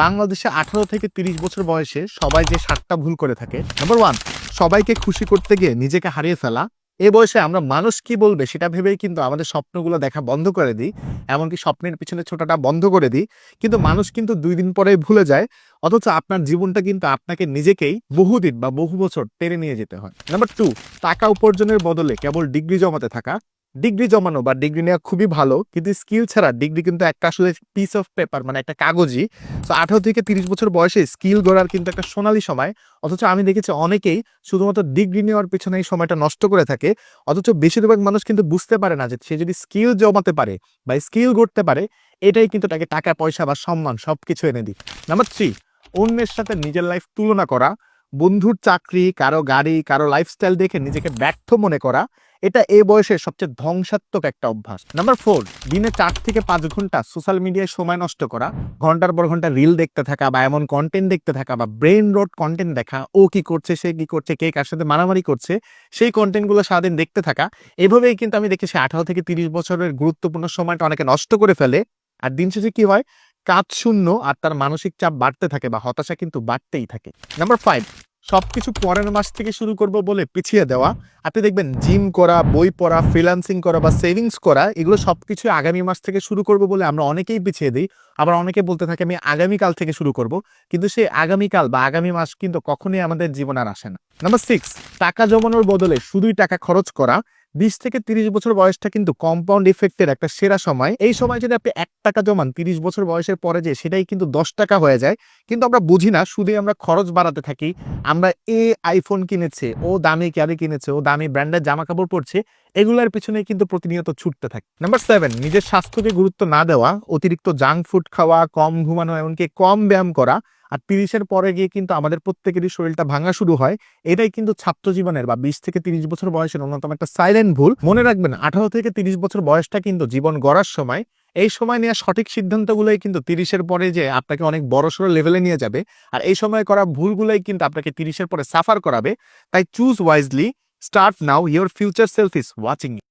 বাংলাদেশে 18 থেকে 30 বছর বয়সে সবাই যে 7টা ভুল করে থাকে। নাম্বার 1, সবাইকে খুশি করতে গিয়ে নিজেকে হারিয়ে ফেলা। এই বয়সে আমরা মানুষ কি বলবে সেটা ভেবেই কিন্তু আমাদের স্বপ্নগুলো দেখা বন্ধ করে দিই। এমনকি স্বপ্নের পিছনে ছোটাটা বন্ধ করে দিই। কিন্তু মানুষ কিন্তু 2 দিন পরেই ভুলে যায়। অথচ আপনার জীবনটা কিন্তু আপনাকে নিজেকেই বহুদিন বা বহু বছর টেনে নিয়ে যেতে হয়। নাম্বার 2, টাকা উপার্জনের বদলে কেবল ডিগ্রি জমাতে থাকা। ডিগ্রি জমানো বা ডিগ্রি নেওয়া খুবই ভালো। কিন্তু স্কিল ছাড়া ডিগ্রি কিন্তু একটা আসলে পিস অফ পেপার, মানে একটা কাগজই। সো 18 থেকে 30 বছর বয়সে স্কিল গড়ার কিন্তু একটা সোনালী সময়। অথচ আমি দেখেছি অনেকেই শুধুমাত্র ডিগ্রি নেওয়ার পেছনে এই সময়টা নষ্ট করে থাকে। অথচ বেশিরভাগ মানুষ কিন্তু বুঝতে পারে না যে সে যদি স্কিল জমাতে পারে বা স্কিল গড়তে পারে, এটাই কিন্তু তাকে টাকা পয়সা বা সম্মান সবকিছু এনে দিবে। নাম্বার 3, অন্যের সাথে নিজের লাইফ তুলনা করা। বন্ধুর চাকরি, কারো গাড়ি, কারো লাইফস্টাইল দেখে নিজেকে ব্যর্থ মনে করা। এটা এই বয়সের সবচেয়ে ধ্বংসাত্মক একটা অভ্যাস। নাম্বার 4, দিনে 4 থেকে 5 ঘন্টা সোশ্যাল মিডিয়ায় সময় নষ্ট করা। ঘন্টার পর ঘন্টা রিল দেখতে থাকা বা এমন কন্টেন্ট দেখতে থাকা বা ব্রেন রোড কন্টেন্ট দেখা। ও কি করছে, সে কি করছে, কে কার সাথে মারামারি করছে, সেই কন্টেন্টগুলো সারাদিন দেখতে থাকা। এভাবেই কিন্তু আমি দেখেছি 18 থেকে 30 বছরের গুরুত্বপূর্ণ সময়টা অনেকে নষ্ট করে ফেলে। আর দিন শেষে কি হয়? কাজ শূন্য আর তার মানসিক চাপ বাড়তে থাকে বা হতাশা কিন্তু বাড়তেই থাকে। নাম্বার 5, সবকিছু পরের মাস থেকে শুরু করব বলে পিছিয়ে দেওয়া। আপনি দেখবেন জিম করা, বই পড়া, ফ্রিল্যান্সিং করা বা সেভিংস করা, এগুলো সবকিছু আগামী মাস থেকে শুরু করব বলে আমরা অনেকেই পিছিয়ে দিই। আবার অনেকে বলতে থাকে আমি আগামীকাল থেকে শুরু করব। কিন্তু সেই আগামীকাল বা আগামী মাস কিন্তু কখনোই আমাদের জীবনে আর আসে না। নাম্বার 6, টাকা জমানোর বদলে শুধুই টাকা খরচ করা। 20 থেকে 30 বছর বয়সটা কিন্তু কম্পাউন্ড ইফেক্টের একটা সেরা সময়। এই সময় যদি আপনি ৳1 জমান 30 বছর বয়সের পরে যেয়ে সেটাই কিন্তু ৳10 হয়ে যায়। কিন্তু আমরা বুঝি না, শুধুই আমরা খরচ বাড়াতে থাকি। আমরা আইফোন কিনেছে, ও দামি গাড়ি কিনেছে, ও দামি ব্র্যান্ডের জামাকাপড় পরছে। এগুলার পেছনে কিন্তু প্রতিনিয়ত ছুটতে থাকি। নাম্বার 7, নিজের স্বাস্থ্যকে গুরুত্ব না দেওয়া, অতিরিক্ত জাঙ্ক ফুড খাওয়া, কম ঘুমানো, এমনকি কম ব্যায়াম করা। আর 30 এর পরে গিয়ে কিন্তু আমাদের প্রত্যেকেরই শরীরটা ভাঙা শুরু হয়। এটাই কিন্তু ছাত্র জীবনের বা 20 থেকে 30 বছর বয়সের অন্যতম একটা সাইলেন্ট ভুল। মনে রাখবেন 18 থেকে 30 বছর বয়সটা কিন্তু জীবন গড়ার সময়। এই সময় নেওয়া সঠিক সিদ্ধান্তগুলোই কিন্তু 30 এর পরে যেয়ে আপনাকে অনেক বড়সড় লেভেলে নিয়ে যাবে। আর এই সময় করা ভুলগুলোই কিন্তু আপনাকে 30 এর পরে সাফার করাবে। তাই choose wisely, start now, your future self is watching you.